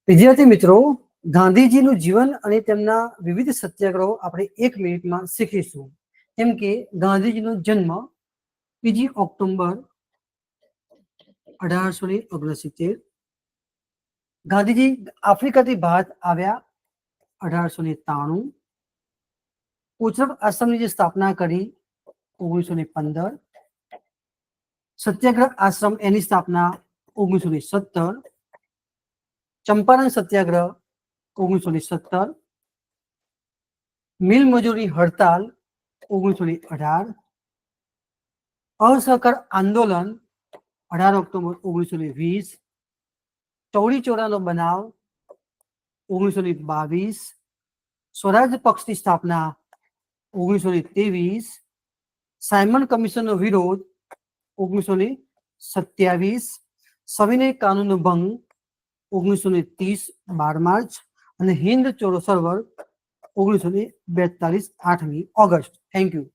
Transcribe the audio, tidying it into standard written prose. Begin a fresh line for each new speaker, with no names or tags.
વિદ્યાર્થી મિત્રો, ગાંધીજીનું જીવન અને તેમના વિવિધ સત્યાગ્રહો આપણે 1 મિનિટમાં શીખીશું. જેમ કે ગાંધીજીનો જન્મ 2 ઓક્ટોબર 1869. ગાંધીજી આફ્રિકાથી ભારત આવ્યા 1893. કોચરબ આશ્રમની જે સ્થાપના કરી 1915. સત્યાગ્રહ આશ્રમ એની સ્થાપના 1917. ચંપારણ સત્યાગ્રહ 1917. મિલ મજૂરી હડતાલ 1918. અસહકાર આંદોલન 18 ઓક્ટોબર 1920. ચૌરી ચોરાનો બનાવ 1922. સ્વરાજ પક્ષની સ્થાપના 1923. સાયમન કમિશનનો વિરોધ 1927. સવિનય કાનૂનનો ભંગ 1930 12 માર્ચ અને હિન્દ ચોરો સરોવર 1942 8મી ઓગસ્ટ. Thank you.